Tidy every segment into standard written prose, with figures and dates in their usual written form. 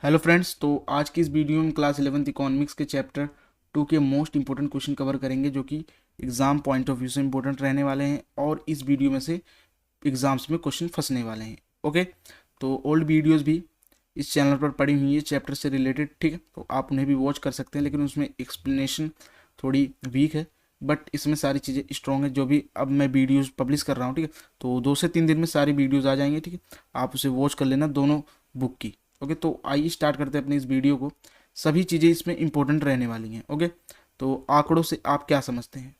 Hello friends, तो आज की इस वीडियो में क्लास 11th इकोनॉमिक्स के चैप्टर 2 के मोस्ट इंपॉर्टेंट क्वेश्चन कवर करेंगे, जो कि एग्जाम पॉइंट ऑफ व्यू से इंपॉर्टेंट रहने वाले हैं और इस वीडियो में से एग्जाम्स में क्वेश्चन फंसने वाले हैं। ओके, तो ओल्ड वीडियोस भी इस चैनल पर पड़ी हुई है चैप्टर से रिलेटेड, ठीक है, तो आप उन्हें भी वॉच कर सकते हैं, लेकिन उसमें एक्सप्लेनेशन थोड़ी वीक है, बट इसमें सारी चीज़ें स्ट्रॉन्ग है। जो भी अब मैं वीडियोस पब्लिश कर रहा हूँ, ठीक है, तो 2 से 3 दिन में सारी वीडियोस आ जाएंगे, ठीक है, आप उसे वॉच कर लेना दोनों बुक की। ओके, तो आइए स्टार्ट करते हैं अपने इस वीडियो को। सभी चीज़ें इसमें इंपॉर्टेंट रहने वाली हैं। ओके, तो आंकड़ों से आप क्या समझते हैं?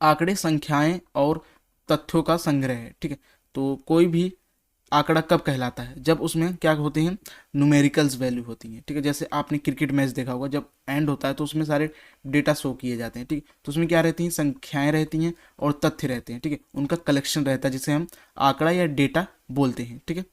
आंकड़े संख्याएं और तथ्यों का संग्रह है, ठीक है। तो कोई भी आंकड़ा कब कहलाता है? जब उसमें क्या होते हैं, न्यूमेरिकल्स वैल्यू होती हैं, ठीक है। जैसे आपने क्रिकेट मैच देखा होगा, जब एंड होता है तो उसमें सारे डेटा शो किए जाते हैं, ठीक है। तो उसमें क्या रहती हैं, संख्याएं रहती हैं और तथ्य रहते हैं, ठीक है। उनका कलेक्शन रहता है जिसे हम आंकड़ा या डेटा बोलते हैं, ठीक है।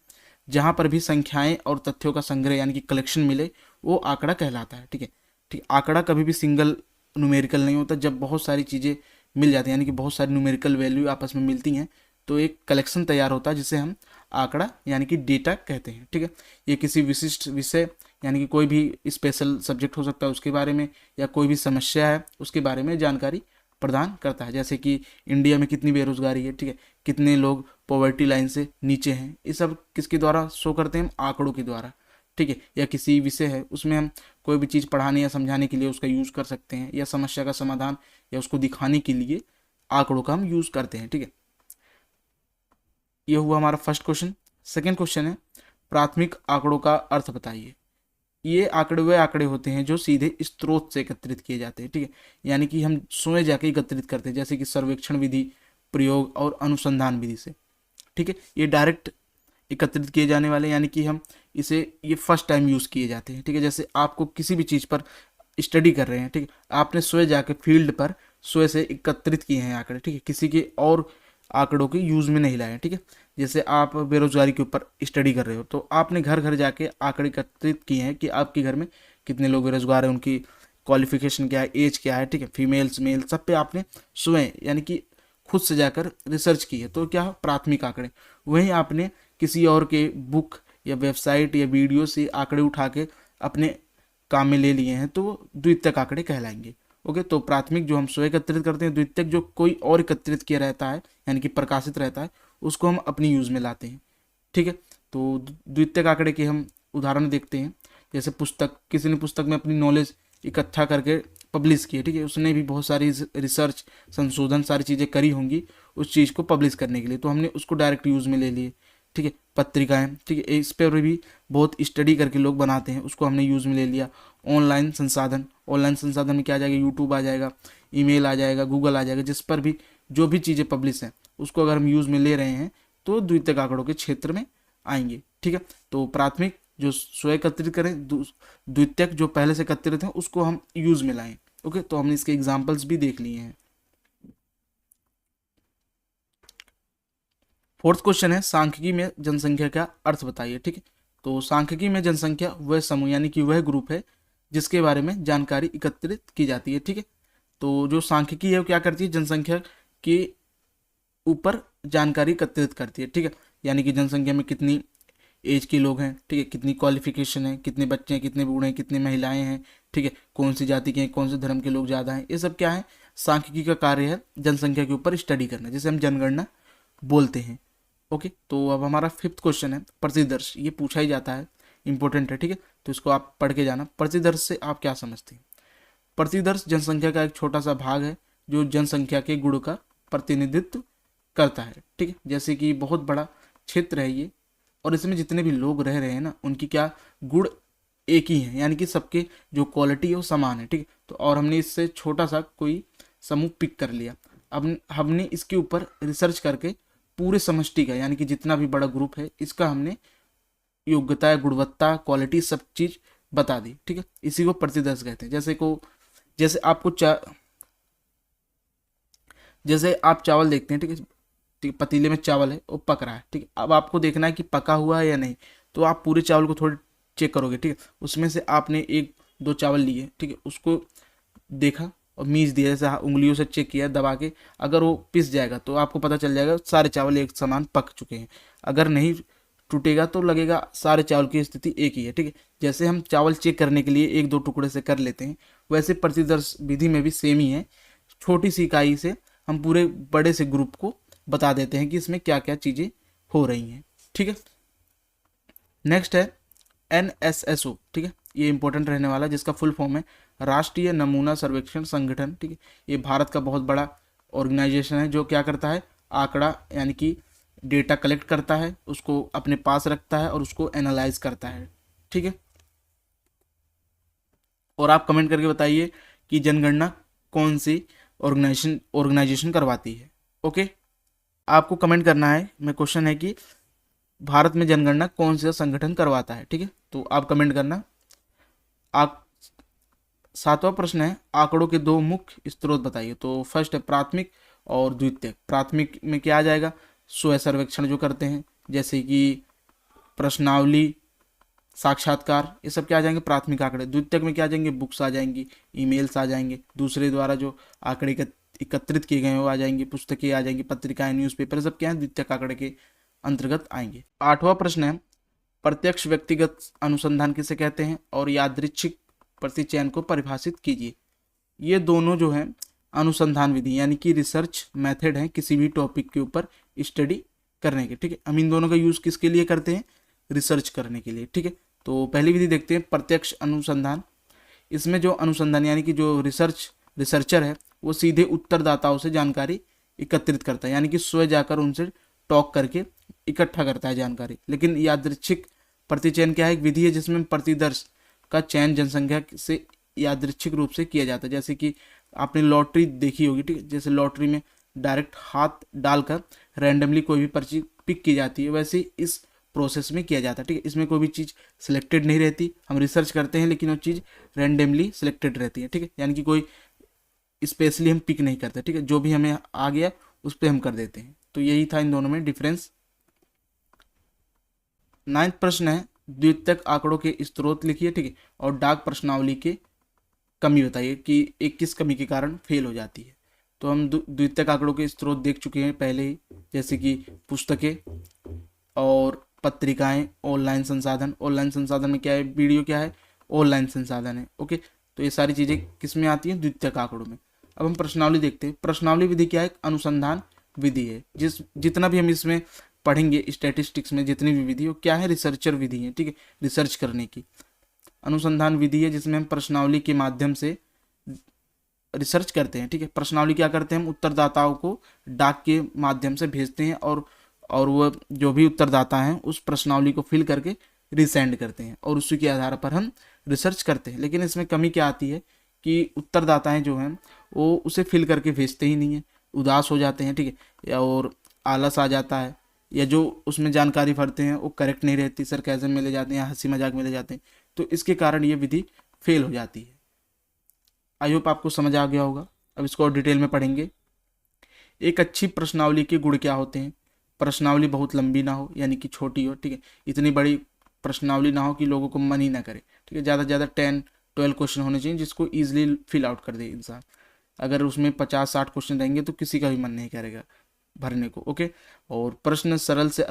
जहाँ पर भी संख्याएं और तथ्यों का संग्रह यानी कि कलेक्शन मिले, वो आंकड़ा कहलाता है, ठीक है। ठीक, आंकड़ा कभी भी सिंगल न्यूमेरिकल नहीं होता। जब बहुत सारी चीज़ें मिल जाती हैं, यानी कि बहुत सारी न्यूमेरिकल वैल्यू आपस में मिलती हैं, तो एक कलेक्शन तैयार होता है जिसे हम आंकड़ा यानी कि डेटा कहते हैं, ठीक है। ये किसी विशिष्ट विषय यानी कि कोई भी स्पेशल सब्जेक्ट हो सकता है उसके बारे में, या कोई भी समस्या है उसके बारे में जानकारी प्रदान करता है। जैसे कि इंडिया में कितनी बेरोजगारी है, ठीक है, कितने लोग पॉवर्टी लाइन से नीचे हैं, ये सब किसके द्वारा शो करते हैं? हम आंकड़ों के द्वारा, ठीक है। या किसी विषय है उसमें हम कोई भी चीज़ पढ़ाने या समझाने के लिए उसका यूज़ कर सकते हैं, या समस्या का समाधान या उसको दिखाने के लिए आंकड़ों का हम यूज़ करते हैं, ठीक है। ये हुआ हमारा फर्स्ट क्वेश्चन। सेकेंड क्वेश्चन है, प्राथमिक आंकड़ों का अर्थ बताइए। ये आंकड़े वे आंकड़े होते हैं जो सीधे स्रोत से एकत्रित किए जाते हैं, ठीक है, यानी कि हम स्वयं जाके एकत्रित करते हैं, जैसे कि सर्वेक्षण विधि, प्रयोग और अनुसंधान विधि से, ठीक है। ये डायरेक्ट एकत्रित किए जाने वाले, यानी कि हम इसे ये फर्स्ट टाइम यूज़ किए जाते हैं, ठीक है। जैसे आपको किसी भी चीज़ पर स्टडी कर रहे हैं, ठीक है, आपने स्वयं जाके फील्ड पर स्वयं से एकत्रित किए हैं आंकड़े, ठीक है, किसी के और आंकड़ों के यूज़ में नहीं लाए हैं, ठीक है। जैसे आप बेरोजगारी के ऊपर स्टडी कर रहे हो, तो आपने घर घर जाके आंकड़े एकत्रित किए हैं कि आपके घर में कितने लोग बेरोजगार हैं, उनकी क्वालिफिकेशन क्या है, एज क्या है, ठीक है, फीमेल्स मेल सब पे आपने स्वयं यानी कि खुद से जाकर रिसर्च की है, तो क्या प्राथमिक आंकड़े। वहीं आपने किसी और के बुक या वेबसाइट या वीडियो से आंकड़े उठा के अपने काम में ले लिए हैं, तो वो द्वितीयक आंकड़े कहलाएंगे। ओके, तो प्राथमिक जो हम स्वयं एकत्रित करते हैं, द्वितीयक जो कोई और एकत्रित किया रहता है यानी कि प्रकाशित रहता है, उसको हम अपनी यूज़ में लाते हैं, ठीक है। तो द्वितीयक आंकड़े के हम उदाहरण देखते हैं। जैसे पुस्तक, किसी ने पुस्तक में अपनी नॉलेज इकट्ठा करके पब्लिश की है, ठीक है, उसने भी बहुत सारी रिसर्च संशोधन सारी चीज़ें करी होंगी उस चीज़ को पब्लिश करने के लिए, तो हमने उसको डायरेक्ट यूज़ में ले लिए, ठीक है। पत्रिकाएं, ठीक है, इस पर भी बहुत स्टडी करके लोग बनाते हैं, उसको हमने यूज़ में ले लिया। ऑनलाइन संसाधन में क्या आ जाएगा? यूट्यूब आ जाएगा, ईमेल आ जाएगा, गूगल आ जाएगा, जिस पर भी जो भी चीज़ें पब्लिश हैं उसको अगर हम यूज़ में ले रहे हैं तो द्वितीयक आंकड़ों के क्षेत्र में आएंगे, ठीक है। तो प्राथमिक जो स्वयं एकत्रित करें, द्वितीयक जो पहले से एकत्रित हैं उसको हम यूज़ में लाएं। ओके, तो हमने इसके एग्जाम्पल्स भी देख लिए हैं। फोर्थ क्वेश्चन है, सांख्यिकी में जनसंख्या का अर्थ बताइए, ठीक है। तो सांख्यिकी में जनसंख्या वह समूह यानी कि वह ग्रुप है जिसके बारे में जानकारी एकत्रित की जाती है, ठीक है। तो जो सांख्यिकी है वो क्या करती है? जनसंख्या के ऊपर जानकारी एकत्रित करती है, ठीक है। यानी कि जनसंख्या में कितनी एज के लोग हैं, ठीक है, कितनी क्वालिफिकेशन है, कितने बच्चे हैं, कितने बूढ़े हैं, कितनी महिलाएं हैं, ठीक है, कौन सी जाति के हैं, कौन से धर्म के लोग ज़्यादा हैं, ये सब क्या है? सांख्यिकी का कार्य है जनसंख्या के ऊपर स्टडी करना, जिसे हम जनगणना बोलते हैं। ओके, तो अब हमारा फिफ्थ क्वेश्चन है, प्रतिदर्श। ये पूछा ही जाता है, इंपॉर्टेंट है, ठीक है, तो इसको आप पढ़ के जाना। प्रतिदर्श से आप क्या समझते हैं? प्रतिदर्श जनसंख्या का एक छोटा सा भाग है जो जनसंख्या के गुण का प्रतिनिधित्व करता है, ठीक है। जैसे कि बहुत बड़ा क्षेत्र है ये, और इसमें जितने भी लोग रह रहे हैं ना, उनकी क्या गुण एक ही है, यानी कि सबके जो क्वालिटी है वो समान है, ठीक है। तो और हमने इससे छोटा सा कोई समूह पिक कर लिया। अब हमने इसके ऊपर रिसर्च करके पूरे समष्टि का यानी कि जितना भी बड़ा ग्रुप है इसका हमने योग्यता, गुणवत्ता, क्वालिटी सब चीज बता दी, ठीक है। इसी को प्रतिदर्श कहते हैं। जैसे आपको जैसे आप चावल देखते हैं, ठीक है, ठीक है, पतीले में चावल है वो पक रहा है, ठीक है। अब आपको देखना है कि पका हुआ है या नहीं, तो आप पूरे चावल को थोड़ी चेक करोगे, ठीक है। उसमें से आपने एक दो चावल लिए, ठीक है, उसको देखा और मीज दिया, जैसे उंगलियों से चेक किया दबा के, अगर वो पिस जाएगा तो आपको पता चल जाएगा सारे चावल एक समान पक चुके हैं। अगर नहीं टूटेगा तो लगेगा सारे चावल की स्थिति एक ही है, ठीक है। जैसे हम चावल चेक करने के लिए एक दो टुकड़े से कर लेते हैं, वैसे प्रतिदर्श विधि में भी सेम ही है। छोटी सी इकाई से हम पूरे बड़े से ग्रुप को बता देते हैं कि इसमें क्या क्या चीज़ें हो रही हैं, ठीक है। नेक्स्ट है NSSO, ठीक है, ये इंपॉर्टेंट रहने वाला है, जिसका फुल फॉर्म है राष्ट्रीय नमूना सर्वेक्षण संगठन, ठीक है। ये भारत का बहुत बड़ा ऑर्गेनाइजेशन है जो क्या करता है, आंकड़ा यानी कि डेटा कलेक्ट करता है, उसको अपने पास रखता है और उसको एनालाइज करता है, ठीक है। और आप कमेंट करके बताइए कि जनगणना कौन सी ऑर्गेनाइजेशन करवाती है, ओके। आपको कमेंट करना है, मैं क्वेश्चन है कि भारत में जनगणना कौन सा संगठन करवाता है, ठीक है, तो आप कमेंट करना। आप 7वां प्रश्न है आंकड़ों के दो मुख्य स्रोत बताइए। तो फर्स्ट है प्राथमिक और द्वितीयक। प्राथमिक में क्या आ जाएगा, स्वयं सर्वेक्षण जो करते हैं, जैसे कि प्रश्नावली, साक्षात्कार, ये सब क्या आ जाएंगे, प्राथमिक आंकड़े। द्वितीयक में क्या आ जाएंगे, बुक्स आ जाएंगी, ईमेल्स आ जाएंगे, दूसरे द्वारा जो आंकड़े एकत्रित किए गए हैं वो आ जाएंगे, पुस्तकें आ जाएंगी, पत्रिकाएं, न्यूज़पेपर, सब क्या है, द्वितीयक आंकड़े के अंतर्गत आएंगे। 8वां प्रश्न है प्रत्यक्ष व्यक्तिगत अनुसंधान किसे कहते हैं और यादृच्छिक प्रतिचयन को परिभाषित कीजिए। ये दोनों जो है अनुसंधान विधि यानी कि रिसर्च मेथड है किसी भी टॉपिक के ऊपर स्टडी करने के, ठीक है। हम इन दोनों का यूज किसके लिए करते हैं, रिसर्च करने के लिए, ठीक है। तो पहली विधि देखते हैं प्रत्यक्ष अनुसंधान। इसमें जो अनुसंधान यानी कि जो रिसर्चर है वो सीधे उत्तरदाताओं से जानकारी एकत्रित करता है, यानी कि स्वयं जाकर उनसे टॉक करके इकट्ठा करता है जानकारी। लेकिन यादृच्छिक प्रतिचयन क्या है, एक विधि है जिसमें प्रतिदर्श का चयन जनसंख्या से यादृच्छिक रूप से किया जाता है। जैसे कि आपने लॉटरी देखी होगी, ठीक है, जैसे लॉटरी में डायरेक्ट हाथ डालकर रैंडमली कोई भी पर्ची पिक की जाती है, वैसे इस प्रोसेस में किया जाता है, ठीक है। इसमें कोई भी चीज़ सिलेक्टेड नहीं रहती, हम रिसर्च करते हैं लेकिन वो चीज़ रैंडमली सिलेक्टेड रहती है, ठीक है, यानी कि कोई स्पेशली हम पिक नहीं करते, ठीक है, जो भी हमें आ गया उस पर हम कर देते हैं। तो यही था इन दोनों में डिफरेंस। 9वां प्रश्न है द्वितीयक आंकड़ों के स्रोत लिखिए, ठीक है, और डाक प्रश्नावली के कमी बताइए कि एक किस कमी के कारण फेल हो जाती है। तो हम द्वितीयक आंकड़ों के स्रोत देख चुके हैं पहले ही, जैसे कि पुस्तकें और पत्रिकाएं, ऑनलाइन संसाधन। ऑनलाइन संसाधन में क्या है, वीडियो क्या है, ऑनलाइन संसाधन है, ओके। तो ये सारी चीज़ें किस में आती हैं, द्वितीयक आंकड़ों में। अब हम प्रश्नावली देखते हैं। प्रश्नावली विधि क्या है, अनुसंधान विधि है। जितना भी हम इसमें पढ़ेंगे स्टैटिस्टिक्स में जितनी भी विधि हो क्या है, रिसर्चर विधि है, ठीक है, रिसर्च करने की। अनुसंधान विधि है जिसमें हम प्रश्नावली के माध्यम से रिसर्च करते हैं, ठीक है। प्रश्नावली क्या करते हैं, हम उत्तरदाताओं को डाक के माध्यम से भेजते हैं और वो जो भी उत्तरदाता हैं उस प्रश्नावली को फिल करके रिसेंड करते हैं और उसी के आधार पर हम रिसर्च करते हैं। लेकिन इसमें कमी क्या आती है कि उत्तरदाताएं जो हैं वो उसे फिल करके भेजते ही नहीं है, उदास हो जाते हैं, ठीक है, या और आलस आ जाता है, या जो उसमें जानकारी भरते हैं वो करेक्ट नहीं रहती, सरकैज़म में ले जाते हैं या हंसी मजाक में ले जाते हैं, तो इसके कारण ये विधि फेल हो जाती है। आई होप आपको समझ आ गया होगा। अब इसको और डिटेल में पढ़ेंगे। एक अच्छी प्रश्नावली के गुण क्या होते हैं, प्रश्नावली बहुत लंबी ना हो यानी कि छोटी हो, ठीक है, इतनी बड़ी प्रश्नावली ना हो कि लोगों को मन ही ना करे, ठीक है, ज़्यादा से ज़्यादा 10-12 क्वेश्चन होने चाहिए जिसको ईजिली फिल आउट कर दे इंसान। अगर उसमें 50-60 क्वेश्चन रहेंगे तो किसी का भी मन नहीं करेगा भरने को, ओके। और प्रश्न सरल से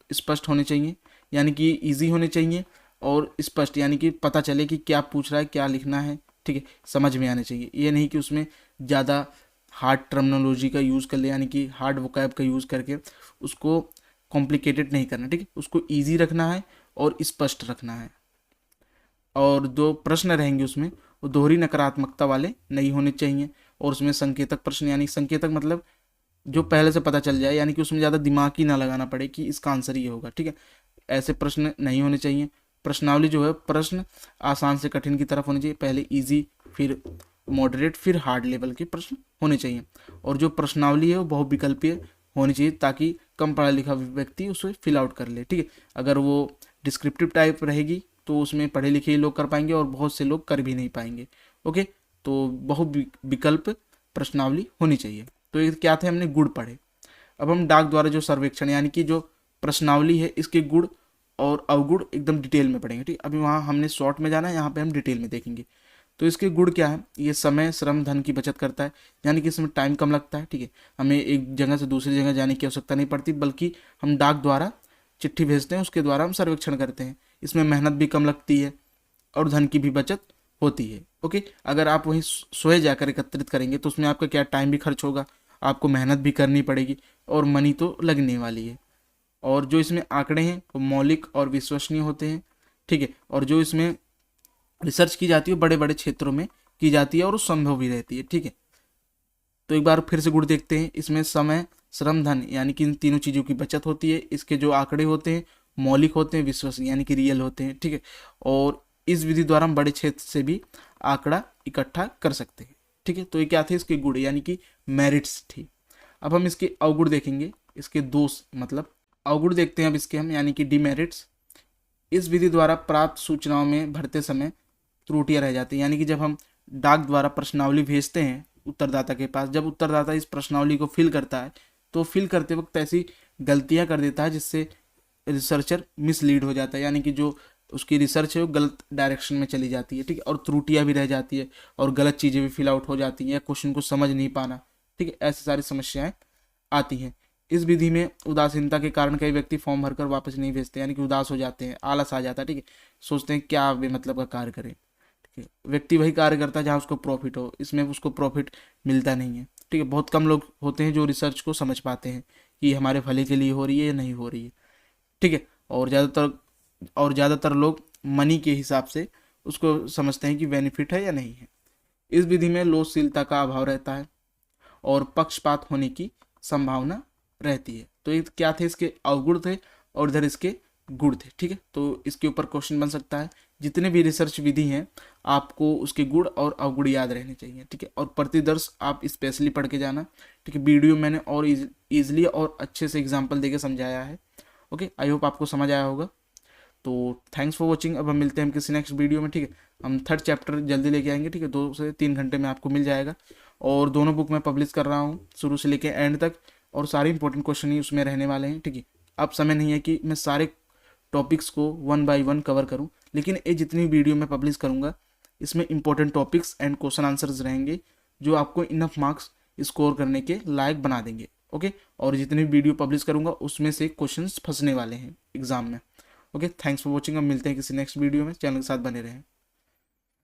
स्पष्ट होने चाहिए, यानी कि ईजी होने चाहिए, और स्पष्ट यानी कि पता चले कि क्या पूछ रहा है, क्या लिखना है, ठीक है, समझ में आने चाहिए। ये नहीं कि उसमें ज़्यादा हार्ड टर्मिनोलॉजी का यूज़ कर ले, यानी कि हार्ड वोकैब का यूज़ करके उसको कॉम्प्लिकेटेड नहीं करना, ठीक है, उसको ईजी रखना है और स्पष्ट रखना है। और जो प्रश्न रहेंगे उसमें वो दोहरी नकारात्मकता वाले नहीं होने चाहिए, और उसमें संकेतक प्रश्न, यानी संकेतक मतलब जो पहले से पता चल जाए, यानी कि उसमें ज़्यादा दिमाग ही ना लगाना पड़े कि इसका आंसर ये होगा, ठीक है, ऐसे प्रश्न नहीं होने चाहिए। प्रश्नावली जो है प्रश्न आसान से कठिन की तरफ होनी चाहिए, पहले इजी फिर मॉडरेट फिर हार्ड लेवल के प्रश्न होने चाहिए। और जो प्रश्नावली है वो बहुविकल्पीय होनी चाहिए ताकि कम पढ़ा लिखा व्यक्ति उसे फिल आउट कर ले, ठीक है। अगर वो डिस्क्रिप्टिव टाइप रहेगी तो उसमें पढ़े लिखे ही लोग कर पाएंगे और बहुत से लोग कर भी नहीं पाएंगे, ओके। तो बहुविकल्प प्रश्नावली होनी चाहिए। तो ये क्या थे, हमने गुण पढ़े। अब हम डाक द्वारा जो सर्वेक्षण यानी कि जो प्रश्नावली है इसके गुण और अवगुण एकदम डिटेल में पढ़ेंगे, ठीक। अभी वहाँ हमने शॉर्ट में जाना है, यहाँ पे हम डिटेल में देखेंगे। तो इसके गुण क्या है, ये समय श्रम धन की बचत करता है, यानी कि इसमें टाइम कम लगता है, ठीक है, हमें एक जगह से दूसरी जगह जाने की आवश्यकता नहीं पड़ती, बल्कि हम डाक द्वारा चिट्ठी भेजते हैं उसके द्वारा हम सर्वेक्षण करते हैं। इसमें मेहनत भी कम लगती है और धन की भी बचत होती है। ओके, अगर आप वहीं स्वयं जाकर एकत्रित करेंगे तो उसमें आपका क्या टाइम भी खर्च होगा, आपको मेहनत भी करनी पड़ेगी और मनी तो लगने वाली है। और जो इसमें आंकड़े हैं वो मौलिक और विश्वसनीय होते हैं, ठीक है। और जो इसमें रिसर्च की जाती है बड़े बड़े क्षेत्रों में की जाती है और वो संभव भी रहती है, ठीक है। तो एक बार फिर से गुण देखते हैं। इसमें समय, श्रम, धन यानी कि इन तीनों चीज़ों की बचत होती है। इसके जो आंकड़े होते हैं मौलिक होते हैं, विश्वसनीय यानी कि रियल होते हैं, ठीक है। और इस विधि द्वारा हम बड़े क्षेत्र से भी आंकड़ा इकट्ठा कर सकते हैं, ठीक है। तो ये क्या थे, इसके गुण यानी कि मेरिट्स थी। अब हम इसके अवगुण देखेंगे, इसके दोष मतलब अवगुण देखते हैं अब इसके हम, यानी कि डिमेरिट्स। इस विधि द्वारा प्राप्त सूचनाओं में भरते समय त्रुटियां रह जाती हैं, यानी कि जब हम डाक द्वारा प्रश्नावली भेजते हैं उत्तरदाता के पास, जब उत्तरदाता इस प्रश्नावली को फिल करता है तो फिल करते वक्त ऐसी गलतियां कर देता है जिससे रिसर्चर मिसलीड हो जाता है, यानी कि जो उसकी रिसर्च है वो गलत डायरेक्शन में चली जाती है, ठीक है। और त्रुटियां भी रह जाती है और गलत चीज़ें भी फिल आउट हो जाती हैं या क्वेश्चन को समझ नहीं पाना, ठीक है। ऐसी सारी समस्याएं आती हैं। इस विधि में उदासीनता के कारण कई व्यक्ति फॉर्म भरकर वापस नहीं भेजते, यानी कि उदास हो जाते हैं, आलस आ जाता है, ठीक है। सोचते हैं क्या बेमतलब का कार्य करें, ठीक है। व्यक्ति वही कार्य करता है जहाँ उसको प्रॉफिट हो, इसमें उसको प्रॉफिट मिलता नहीं है, ठीक है। बहुत कम लोग होते हैं जो रिसर्च को समझ पाते हैं कि हमारे भले के लिए हो रही है या नहीं हो रही है, ठीक है। और ज़्यादातर लोग मनी के हिसाब से उसको समझते हैं कि बेनिफिट है या नहीं है। इस विधि में लोचशीलता का अभाव रहता है और पक्षपात होने की संभावना रहती है। तो ये क्या थे, इसके अवगुण थे और इधर इसके गुण थे, ठीक है। तो इसके ऊपर क्वेश्चन बन सकता है। जितने भी रिसर्च विधि हैं आपको उसके गुण और अवगुण याद रहने चाहिए, ठीक है। और प्रतिदर्श आप स्पेशली पढ़ के जाना, ठीक है। वीडियो मैंने और ईजिली और अच्छे से एग्जाम्पल देके समझाया है। ओके, आई होप आपको समझ आया होगा। तो थैंक्स फॉर वॉचिंग। अब हम मिलते हैं हम किसी नेक्स्ट वीडियो में, ठीक है। हम थर्ड चैप्टर जल्दी लेके आएंगे, ठीक है। 2 से 3 घंटे में आपको मिल जाएगा और दोनों बुक मैं पब्लिश कर रहा हूँ शुरू से लेके एंड तक, और सारे इंपॉर्टेंट क्वेश्चन ही उसमें रहने वाले हैं, ठीक है। अब समय नहीं है कि मैं सारे टॉपिक्स को 1 बाय 1 कवर करूँ, लेकिन ये जितनी वीडियो मैं पब्लिश करूँगा इसमें important topics and question answers रहेंगे जो आपको इनफ मार्क्स स्कोर करने के लायक बना देंगे, ओके। और जितनी वीडियो पब्लिश करूँगा उसमें से क्वेश्चंस फंसने वाले हैं एग्जाम में, ओके। Thanks for watching. अब मिलते हैं किसी नेक्स्ट वीडियो में, चैनल के साथ बने रहें।